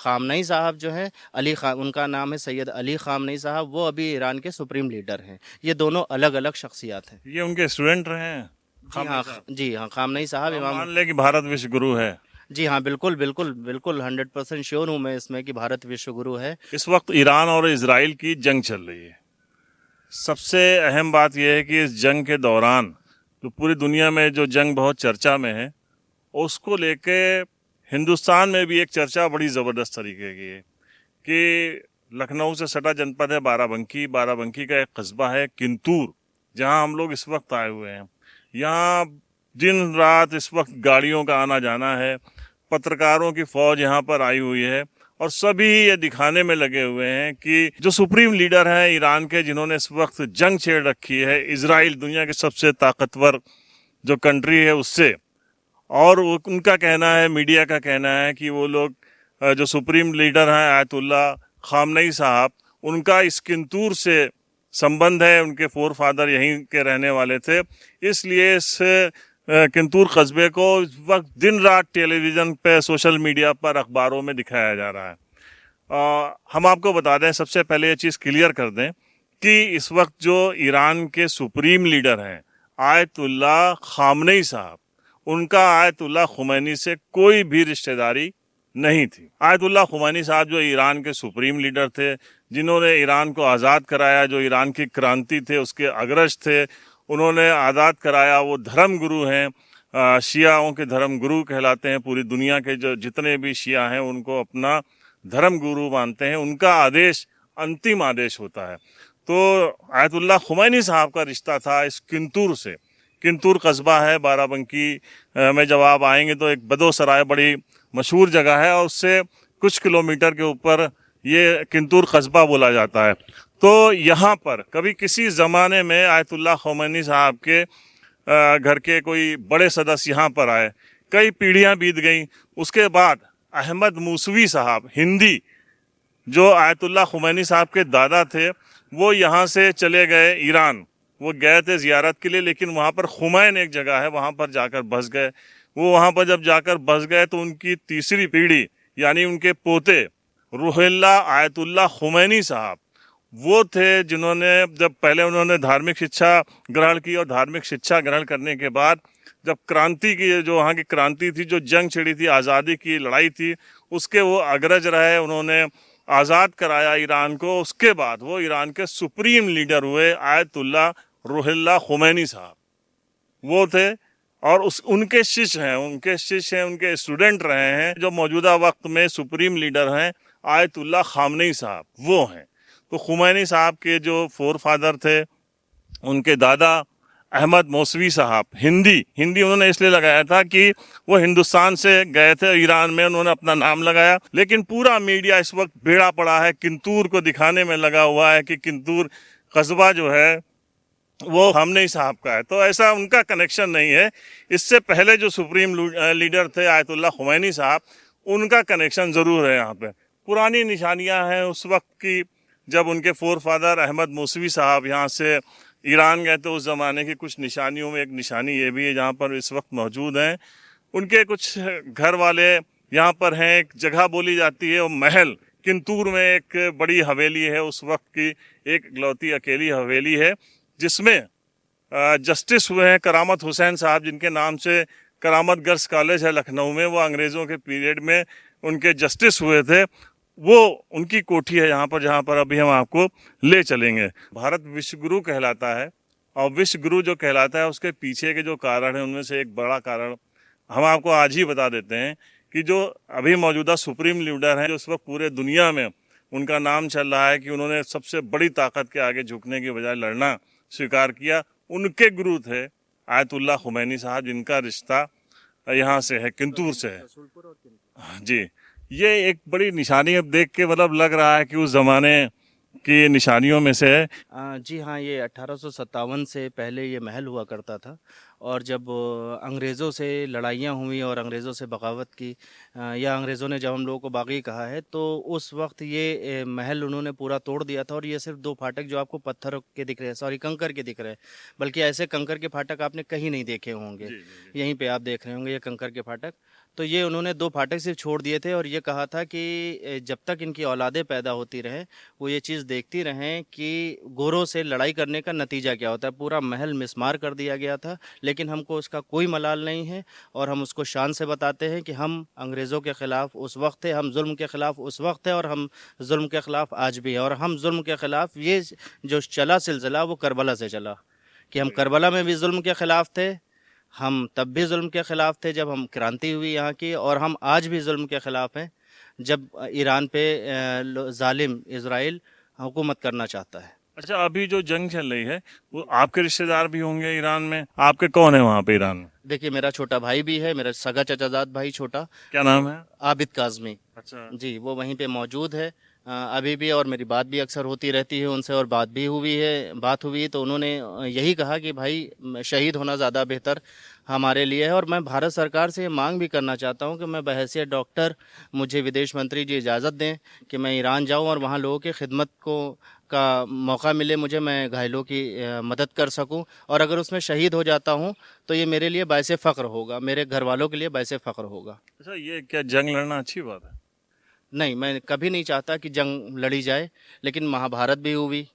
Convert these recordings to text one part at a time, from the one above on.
ख़ामनई साहब जो हैं, उनका नाम है सैयद अली ख़ामनई साहब, वो अभी ईरान के सुप्रीम लीडर हैं। ये दोनों अलग-अलग शख्सियत हैं। ये उनके स्टूडेंट रहे हैं, खामनेई साहब। जी हाँ, ख़ामनई तो साहब हम इमाम। मान लें कि भारत विश्व गुरु है। जी हाँ, बिल्कुल, बिल्कुल, बिल्कुल 100% श्योर हूँ मैं इसमें कि भारत विश्व गुरु है। इस वक्त ईरान और इजराइल की जंग चल रही है। सबसे अहम बात यह है कि इस जंग के दौरान जो पूरी दुनिया में जो जंग बहुत चर्चा में है, उसको लेके हिंदुस्तान में भी एक चर्चा बड़ी ज़बरदस्त तरीके की है कि लखनऊ से सटा जनपद है बाराबंकी। बाराबंकी का एक कस्बा है किंतूर, जहां हम लोग इस वक्त आए हुए हैं। यहाँ दिन रात इस वक्त गाड़ियों का आना जाना है, पत्रकारों की फौज यहाँ पर आई हुई है और सभी ये दिखाने में लगे हुए हैं कि जो सुप्रीम लीडर हैं ईरान के, जिन्होंने इस वक्त जंग छेड़ रखी है इजराइल, दुनिया के सबसे ताकतवर जो कंट्री है उससे, और उनका कहना है, मीडिया का कहना है कि वो लोग जो सुप्रीम लीडर हैं आयतुल्ला खामनई साहब, उनका इस किंतूर से संबंध है, उनके फोर फादर यहीं के रहने वाले थे, इसलिए इस किंतूर कस्बे को इस वक्त दिन रात टेलीविज़न पे, सोशल मीडिया पर, अखबारों में दिखाया जा रहा है। हम आपको बता दें, सबसे पहले ये चीज़ क्लियर कर दें कि इस वक्त जो ईरान के सुप्रीम लीडर हैं आयतुल्ला खामनई साहब, उनका आयतुल्ला खुमैनी से कोई भी रिश्तेदारी नहीं थी। आयतुल्ला खुमैनी साहब जो ईरान के सुप्रीम लीडर थे, जिन्होंने ईरान को आज़ाद कराया, जो ईरान की क्रांति थे उसके अग्रज थे, उन्होंने आज़ाद कराया, वो धर्म गुरु हैं, शियाओं के धर्म गुरु कहलाते हैं। पूरी दुनिया के जो जितने भी शिया हैं उनको अपना धर्म गुरु मानते हैं, उनका आदेश अंतिम आदेश होता है। तो आयतुल्ला खुमैनी साहब का रिश्ता था इस किंतूर से। किंतूर कस्बा है बाराबंकी में, जब आप आएंगे तो एक बदोसराय बड़ी मशहूर जगह है और उससे कुछ किलोमीटर के ऊपर ये किंतूर कस्बा बोला जाता है। तो यहाँ पर कभी किसी ज़माने में आयतुल्ला खुमैनी साहब के घर के कोई बड़े सदस्य यहाँ पर आए, कई पीढ़ियाँ बीत गईं। उसके बाद अहमद मूसवी साहब, हिंदी, जो आयतुल्ला खुमैनी साहब के दादा थे, वो यहाँ से चले गए ईरान। वो गए थे ज़ियारत के लिए, लेकिन वहाँ पर खुमैन एक जगह है, वहाँ पर जाकर बस गए। वो वहाँ पर जब जाकर बस गए तो उनकी तीसरी पीढ़ी, यानी उनके पोते रुहुल्ला आयतुल्ला खुमैनी साहब, वो थे जिन्होंने, जब पहले उन्होंने धार्मिक शिक्षा ग्रहण की और धार्मिक शिक्षा ग्रहण करने के बाद जब क्रांति की, जो वहाँ की क्रांति थी, जो जंग छिड़ी थी, आज़ादी की लड़ाई थी, उसके वो अग्रज रहे। उन्होंने आज़ाद कराया ईरान को। उसके बाद वो ईरान के सुप्रीम लीडर हुए आयतुल्ला रुहुल्ला खुमैनी साहब, वो थे। और उनके शिष्य हैं, उनके स्टूडेंट रहे हैं, जो मौजूदा वक्त में सुप्रीम लीडर हैं आयतुल्ला खामनेई साहब, वो हैं। तो खुमैनी साहब के जो फोर फादर थे, उनके दादा अहमद मौसवी साहब, हिंदी हिंदी उन्होंने इसलिए लगाया था कि वो हिंदुस्तान से गए थे ईरान में, उन्होंने अपना नाम लगाया। लेकिन पूरा मीडिया इस वक्त भेड़ा पड़ा है, किंतूर को दिखाने में लगा हुआ है कि किंतूर कस्बा जो है वो खामनेई साहब का है। तो ऐसा उनका कनेक्शन नहीं है। इससे पहले जो सुप्रीम लीडर थे आयतुल्ला खुमैनी साहब, उनका कनेक्शन ज़रूर है यहाँ पे। पुरानी निशानियाँ हैं उस वक्त की, जब उनके फोर फादर अहमद मौसवी साहब यहाँ से ईरान गए तो उस ज़माने की कुछ निशानियों में एक निशानी ये भी है जहाँ पर इस वक्त मौजूद हैं। उनके कुछ घर वाले यहाँ पर हैं। एक जगह बोली जाती है वो महल, किंतूर में एक बड़ी हवेली है, उस वक्त की एक इकलौती अकेली हवेली है, जिसमें जस्टिस हुए हैं करामत हुसैन साहब, जिनके नाम से करामत गर्ल्स कॉलेज है लखनऊ में। वो अंग्रेज़ों के पीरियड में उनके जस्टिस हुए थे। वो उनकी कोठी है यहाँ पर, जहाँ पर अभी हम आपको ले चलेंगे। भारत विश्व गुरु कहलाता है, और विश्व गुरु जो कहलाता है उसके पीछे के जो कारण है, उनमें से एक बड़ा कारण हम आपको आज ही बता देते हैं कि जो अभी मौजूदा सुप्रीम लीडर हैं, जो इस वक्त पूरे दुनिया में उनका नाम चल रहा है कि उन्होंने सबसे बड़ी ताकत के आगे झुकने की बजाय लड़ना स्वीकार किया, उनके गुरु थे आयतुल्ला खुमैनी साहब, जिनका रिश्ता यहाँ से है, किंतूर से है। जी, ये एक बड़ी निशानी अब देख के मतलब लग रहा है कि उस ज़माने की निशानियों में से है। जी हाँ, ये 1857 से पहले ये महल हुआ करता था, और जब अंग्रेज़ों से लड़ाइयाँ हुई और अंग्रेज़ों से बगावत की, या अंग्रेज़ों ने जब हम लोगों को बागी कहा है, तो उस वक्त ये महल उन्होंने पूरा तोड़ दिया था। और ये सिर्फ दो फाटक जो आपको पत्थर के दिख रहे हैं, सॉरी कंकर के दिख रहे हैं, बल्कि ऐसे कंकर के फाटक आपने कहीं नहीं देखे होंगे। जी जी जी। यहीं पे आप देख रहे होंगे ये कंकर के फाटक। तो ये उन्होंने 2 फाटक सिर्फ छोड़ दिए थे और ये कहा था कि जब तक इनकी औलादें पैदा होती रहें, वो ये चीज़ देखती रहें कि गोरों से लड़ाई करने का नतीजा क्या होता है। पूरा महल मिस्मार कर दिया गया था, लेकिन हमको उसका कोई मलाल नहीं है और हम उसको शान से बताते हैं कि हम अंग्रेज़ों के ख़िलाफ़ उस वक़्त थे, हम ज़ुल्म के ख़िलाफ़ उस वक़्त थे और हम ज़ुल्म के ख़िलाफ़ आज भी हैं। और हम ज़ुल्म के ख़िलाफ़ ये जो चला सिलसिला वो करबला से चला, कि हम करबला में भी ज़ुल्म के ख़िलाफ़ थे, हम तब भी ज़ुल्म के ख़िलाफ़ थे जब हम क्रांति हुई यहाँ की, और हम आज भी ज़ुल्म के ख़िलाफ़ हैं जब ईरान पे ज़ालिम इज़राइल हुकूमत करना चाहता है। अच्छा, अभी जो जंग चल रही है वो आपके रिश्तेदार भी होंगे ईरान में, आपके कौन है वहाँ पे ईरान में? देखिए, मेरा छोटा भाई भी है, मेरा सगा चचाज़ाद भाई छोटा, क्या नाम है? आबिद काज़मी। अच्छा। जी, वो वहीं पे मौजूद है अभी भी, और मेरी बात भी अक्सर होती रहती है उनसे, और बात हुई तो उन्होंने यही कहा कि भाई शहीद होना ज़्यादा बेहतर हमारे लिए है। और मैं भारत सरकार से ये मांग भी करना चाहता हूँ कि मैं बहैसियत डॉक्टर, मुझे विदेश मंत्री जी इजाज़त दें कि मैं ईरान जाऊँ और वहाँ लोगों की खिदमत को का मौका मिले मुझे, मैं घायलों की मदद कर सकूँ, और अगर उसमें शहीद हो जाता हूँ तो ये मेरे लिए बाइसे फ़ख्र होगा, मेरे घर वालों के लिए बाइसे फ़ख्र होगा। अच्छा, ये क्या जंग लड़ना अच्छी बात है? नहीं, मैं कभी नहीं चाहता कि जंग लड़ी जाए, लेकिन महाभारत भी हुई,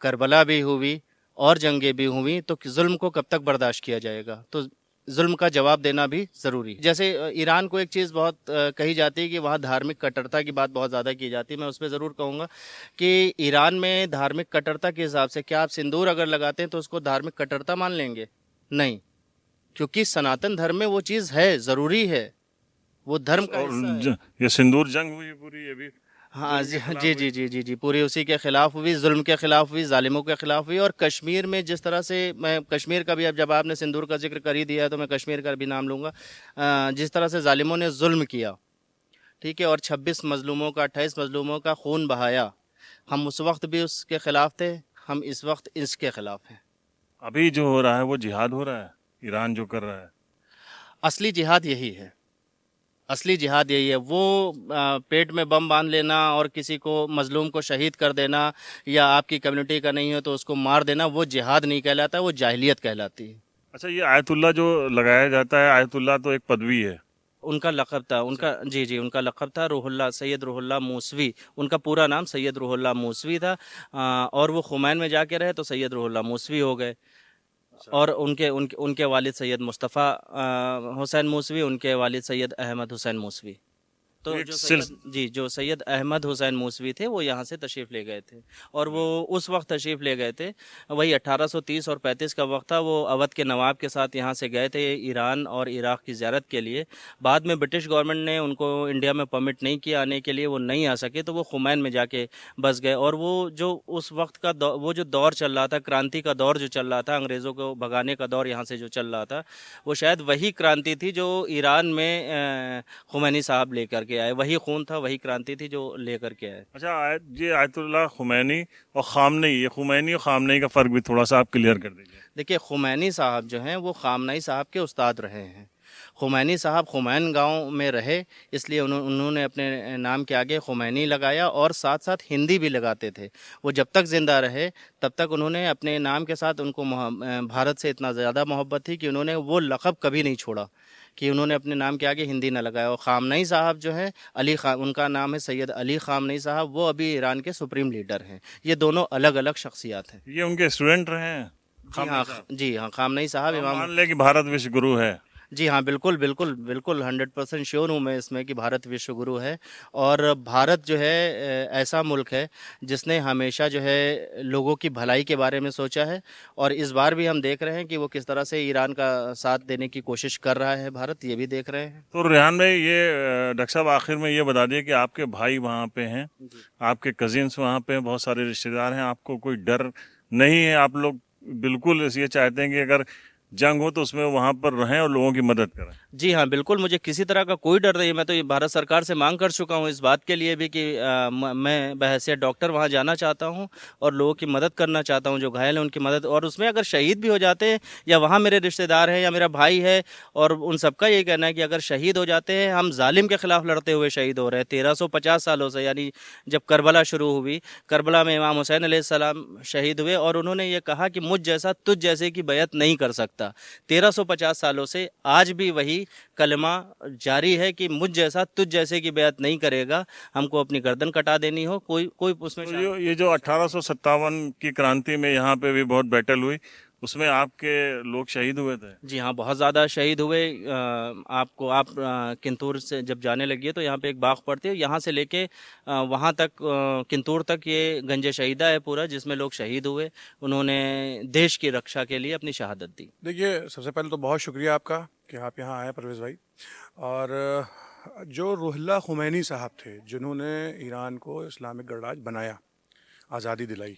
करबला भी हुई और जंगें भी हुई, तो ज़ुल्म को कब तक बर्दाश्त किया जाएगा? तो ज़ुल्म का जवाब देना भी ज़रूरी है। जैसे ईरान को एक चीज़ बहुत कही जाती है कि वहाँ धार्मिक कट्टरता की बात बहुत ज़्यादा की जाती है। मैं उस पे ज़रूर कहूँगा कि ईरान में धार्मिक कट्टरता के हिसाब से क्या आप सिंदूर अगर लगाते हैं तो उसको धार्मिक कट्टरता मान लेंगे? नहीं, क्योंकि सनातन धर्म में वो चीज़ है, ज़रूरी है, वो धर्म का और हिस्सा है। ये सिंदूर जंग हुई पूरी, ये भी हाँ जुल्म जी, के खिलाफ जी, हुई। जी, जी, जी, जी, पूरी उसी के खिलाफ हुई, जुल्म के खिलाफ हुई, जालिमों के खिलाफ हुई। और कश्मीर में जिस तरह से, मैं कश्मीर का भी, अब जब आपने सिंदूर का जिक्र कर ही दिया है तो मैं कश्मीर का भी नाम लूँगा। जिस तरह से जालिमों ने जुल्म किया, ठीक है, और 26 मजलूमों का, 28 मजलूमों का खून बहाया, हम उस वक्त भी उसके खिलाफ थे, हम इस वक्त इसके खिलाफ हैं। अभी जो हो रहा है वो जिहाद हो रहा है, ईरान जो कर रहा है। असली जिहाद यही है, असली जिहाद यही है। वो पेट में बम बांध लेना और किसी को, मजलूम को शहीद कर देना, या आपकी कम्युनिटी का नहीं हो तो उसको मार देना, वो जिहाद नहीं कहलाता, वो जाहिलियत कहलाती है। अच्छा, ये आयतुल्ला जो लगाया जाता है, आयतुल्ला तो एक पदवी है। उनका लक़ब था, उनका, जी, जी, उनका लक़ब था रूहुल्लाह, सैयद रूहुल्लाह मूसवी। उनका पूरा नाम सैयद रूहुल्लाह मूसवी था। और वो खुमैन में जाके रहे तो सैयद रूहुल्लाह मूसवी हो गए। और उनके उनके उनके वालिद सैयद मुस्तफ़ा हुसैन मूसवी, उनके वालिद सैयद अहमद हुसैन मूसवी। तो तो एक जो सिल सैयद, जी, जो सैयद अहमद हुसैन मूसवी थे वो यहाँ से तशरीफ़ ले गए थे, और वो उस वक्त तशरीफ़ ले गए थे, वही 1830 और 35 का वक्त था। वो अवध के नवाब के साथ यहाँ से गए थे ईरान और इराक़ की ज़ियारत के लिए। बाद में ब्रिटिश गवर्नमेंट ने उनको इंडिया में परमिट नहीं किया आने के लिए, वो नहीं आ सके, तो वो खुमैन में जाके बस गए। और वो जो उस वक्त का वो जो दौर चल रहा था, क्रांति का दौर जो चल रहा था, अंग्रेज़ों को भगाने का दौर यहाँ से जो चल रहा था, वो शायद वही क्रांति थी जो ईरान में खुमैनी साहब लेकर के आए। वही खून था, वही क्रांति थी जो लेकर के आए। अच्छा, ये आयतुल्ला खुमैनी और खामनेई, ये खुमैनी और खामनेई का फ़र्क भी थोड़ा सा आप क्लियर कर दीजिए। देखिए, खुमैनी साहब जो हैं वो खामनेई साहब के उस्ताद रहे हैं। खुमैनी साहब खुमैन गांव में रहे, इसलिए उन्होंने अपने नाम के आगे खुमैनी लगाया, और साथ साथ हिंदी भी लगाते थे। वो जब तक ज़िंदा रहे तब तक उन्होंने अपने नाम के साथ, उनको भारत से इतना ज़्यादा मोहब्बत थी कि उन्होंने वो लक़ब कभी नहीं छोड़ा कि उन्होंने अपने नाम के आगे हिंदी ना लगाया। और खामनेई साहब जो हैं, अली खां, उनका नाम है सैयद अली खामनेई साहब, वो अभी ईरान के सुप्रीम लीडर हैं। ये दोनों अलग अलग शख्सियात हैं। ये उनके स्टूडेंट रहे हैं, जी हाँ, खामनेई साहब? जी हाँ, खामनेई साहब हम इमाम। मान लें कि भारत विश्व गुरु है। जी हाँ, बिल्कुल, बिल्कुल, बिल्कुल 100% श्योर हूँ मैं इसमें कि भारत विश्व गुरु है। और भारत जो है ऐसा मुल्क है जिसने हमेशा जो है लोगों की भलाई के बारे में सोचा है, और इस बार भी हम देख रहे हैं कि वो किस तरह से ईरान का साथ देने की कोशिश कर रहा है भारत, ये भी देख रहे हैं। तो रेहान भाई, ये डॉक्टर साहब आखिर में ये बता दिए कि आपके भाई वहाँ पे हैं, जी। आपके कजिन्स वहाँ पे हैं, बहुत सारे रिश्तेदार हैं, आपको कोई डर नहीं है, आप लोग बिल्कुल ये चाहते हैं कि अगर जंग हो तो उसमें वहाँ पर रहें और लोगों की मदद करें। जी हाँ, बिल्कुल, मुझे किसी तरह का कोई डर नहीं है। मैं तो ये भारत सरकार से मांग कर चुका हूँ इस बात के लिए भी कि मैं बहैसियत डॉक्टर वहाँ जाना चाहता हूँ और लोगों की मदद करना चाहता हूँ, जो घायल हैं उनकी मदद। और उसमें अगर शहीद भी हो जाते हैं, या वहाँ मेरे रिश्तेदार हैं या मेरा भाई है, और उन सबका यही कहना है कि अगर शहीद हो जाते हैं, हम जालिम के ख़िलाफ़ लड़ते हुए शहीद हो रहे हैं 1350 सालों से। यानी जब करबला शुरू हुई, करबला में इमाम हुसैन अलैहिस्सलाम शहीद हुए, और उन्होंने ये कहा कि मुझ जैसा तुझ जैसे की बैत नहीं कर सकता। 1350 सालों से आज भी वही यही कलमा जारी है कि मुझ जैसा तुझ जैसे की बेअत नहीं करेगा, हमको अपनी गर्दन कटा देनी हो, कोई कोई उसमें तो ये जो 1857 की क्रांति में यहाँ पे भी बहुत बैटल हुई, उसमें आपके लोग शहीद हुए थे। जी हाँ, बहुत ज़्यादा शहीद हुए। आप किंतूर से जब जाने लगिए तो यहाँ पे एक बाग पड़ती है, यहाँ से लेके वहाँ तक किंतूर तक ये गंज शहीदा है पूरा, जिसमें लोग शहीद हुए। उन्होंने देश की रक्षा के लिए अपनी शहादत दी। देखिए, सबसे पहले तो बहुत शुक्रिया आपका कि आप यहाँ आए परवेज़ भाई। और जो रुहुल्लाह खुमैनी साहब थे, जिन्होंने ईरान को इस्लामिक गणराज्य बनाया, आज़ादी दिलाई,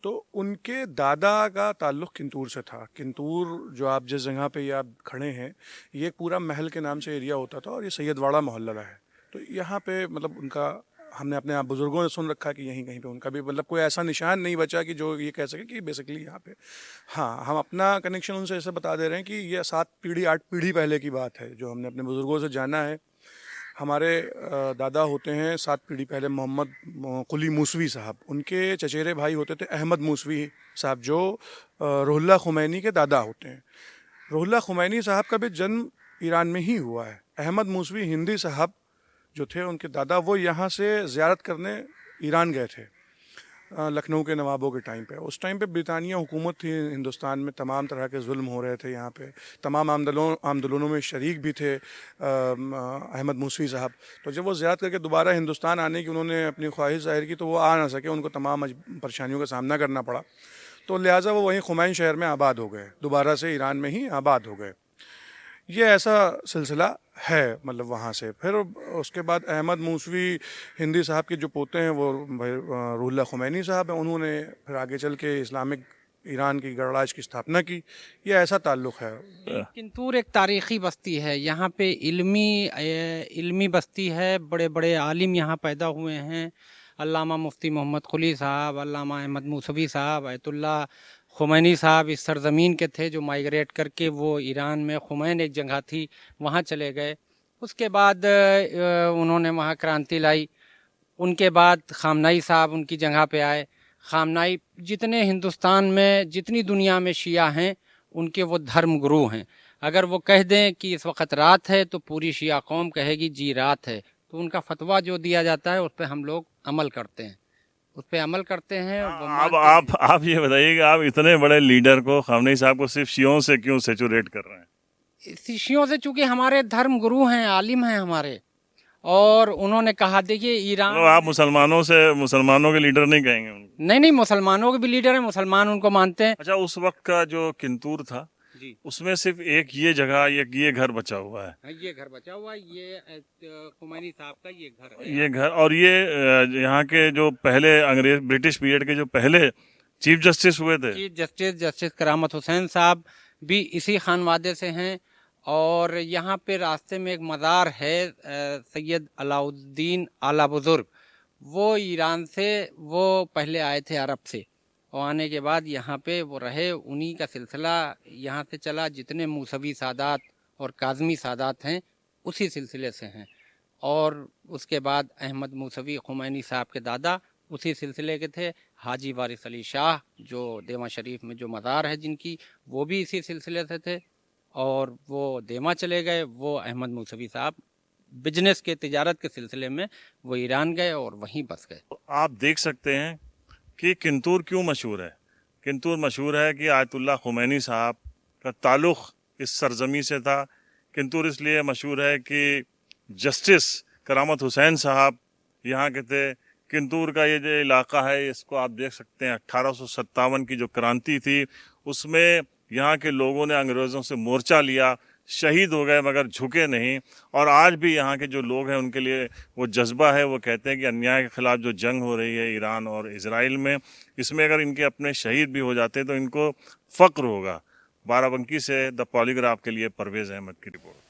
तो उनके दादा का ताल्लुक़ किंतूर से था। किंतूर जो आप जिस जगह पे ये आप खड़े हैं, ये एक पूरा महल के नाम से एरिया होता था और ये सैयदवाड़ा मोहल्ला है। तो यहाँ पे मतलब उनका हमने अपने आप बुज़ुर्गों ने सुन रखा कि यहीं कहीं पे उनका भी मतलब कोई ऐसा निशान नहीं बचा कि जो ये कह सके कि बेसिकली यहाँ पे। हाँ, हम अपना कनेक्शन उनसे ऐसे बता दे रहे हैं कि ये 7 पीढ़ी 8 पीढ़ी पहले की बात है, जो हमने अपने बुज़ुर्गों से जाना है। हमारे दादा होते हैं 7 पीढ़ी पहले मोहम्मद कुली मूसवी साहब, उनके चचेरे भाई होते थे अहमद मूसवी साहब, जो रुहुल्लाह खुमैनी के दादा होते हैं। रुहुल्लाह खुमैनी साहब का भी जन्म ईरान में ही हुआ है। अहमद मूसवी हिंदी साहब जो थे, उनके दादा, वो यहाँ से ज़ियारत करने ईरान गए थे लखनऊ के नवाबों के टाइम पे। उस टाइम पे ब्रितानिया हुकूमत थी हिंदुस्तान में, तमाम तरह के जुल्म हो रहे थे यहाँ पे, तमाम आंदोलनों में शरीक भी थे अहमद मूसवी साहब। तो जब वो ज़ियारत करके दोबारा हिंदुस्तान आने की उन्होंने अपनी ख्वाहिश ज़ाहिर की, तो वो आ ना सके, उनको तमाम परेशानियों का सामना करना पड़ा। तो लिहाजा वो वहीं खुमैन शहर में आबाद हो गए, दोबारा से ईरान में ही आबाद हो गए। ये ऐसा सिलसिला है मतलब वहाँ से। फिर उसके बाद अहमद मूसवी हिंदी साहब के जो पोते हैं वो रुहुल्लाह खुमैनी साहब हैं, उन्होंने फिर आगे चल के इस्लामिक ईरान की गणराज्य की स्थापना की। ये ऐसा ताल्लुक़ है। किंतूर एक तारीख़ी बस्ती है, यहाँ पे इल्मी बस्ती है, बड़े बड़े आलिम यहाँ पैदा हुए हैं। अल्लामा मुफ्ती मोहम्मद कुली साहब, अल्लामा अहमद मूसवी साहब, आयतुल्लाह खुमैनी साहब इस सरज़मीन के थे जो माइग्रेट करके वो ईरान में खुमैन एक जगह थी वहाँ चले गए। उसके बाद उन्होंने वहाँ क्रांति लाई। उनके बाद ख़ामनाई साहब उनकी जगह पे आए। ख़ामनाई जितने हिंदुस्तान में, जितनी दुनिया में शिया हैं, उनके वो धर्म गुरु हैं। अगर वो कह दें कि इस वक्त रात है तो पूरी शिया कौम कहेगी जी रात है। तो उनका फतवा जो दिया जाता है उस पर हम लोग अमल करते हैं, उस पर अमल करते हैं। अब आप ये बताइए कि आप इतने बड़े लीडर को, खामनेई साहब को, सिर्फ शियों से क्यों सेचुरेट कर रहे हैं? शियों से, चूँकि हमारे धर्म गुरु हैं, आलिम हैं हमारे, और उन्होंने कहा, देखिए ईरान, आप मुसलमानों के लीडर नहीं कहेंगे उनको? नहीं, मुसलमानों के भी लीडर हैं, मुसलमान उनको मानते हैं। अच्छा, उस वक्त का जो किंतूर था जी, उसमें सिर्फ एक ये जगह, ये घर बचा हुआ है। ये घर बचा हुआ है, ये खुमैनी साहब का ये घर है। ये घर, और ये यहाँ के जो पहले अंग्रेज ब्रिटिश पीरियड के जो पहले चीफ जस्टिस हुए थे, चीफ जस्टिस करामत हुसैन साहब भी इसी खानवादे से हैं। और यहाँ पे रास्ते में एक मज़ार है सैयद अलाउद्दीन आला बुज़ुर्ग, वो ईरान से, वो पहले आए थे अरब से, और आने के बाद यहाँ पे वो रहे। उन्हीं का सिलसिला यहाँ से चला। जितने मूसवी सादात और काज़मी सादात हैं उसी सिलसिले से हैं। और उसके बाद अहमद मूसवी खुमैनी साहब के दादा उसी सिलसिले के थे। हाजी वारिस अली शाह जो देवा शरीफ में जो मज़ार है जिनकी, वो भी इसी सिलसिले से थे। और वो देमा चले गए, वो अहमद मूसवी साहब बिजनेस के, तिजारत के सिलसिले में वो ईरान गए और वहीं बस गए। तो आप देख सकते हैं कि किंतूर क्यों मशहूर है। किंतूर मशहूर है कि आयतुल्लाह खुमैनी साहब का ताल्लुक़ इस सरजमी से था। किंतूर इसलिए मशहूर है कि जस्टिस करामत हुसैन साहब यहाँ के थे। किंतूर का ये जो इलाका है, इसको आप देख सकते हैं, 1857 की जो क्रांति थी उसमें यहाँ के लोगों ने अंग्रेज़ों से मोर्चा लिया, शहीद हो गए मगर झुके नहीं। और आज भी यहाँ के जो लोग हैं उनके लिए वो जज्बा है। वो कहते हैं कि अन्याय के ख़िलाफ़ जो जंग हो रही है ईरान और इज़राइल में, इसमें अगर इनके अपने शहीद भी हो जाते तो इनको फ़ख्र होगा। बाराबंकी से द पॉलीग्राफ के लिए परवेज़ अहमद की रिपोर्ट।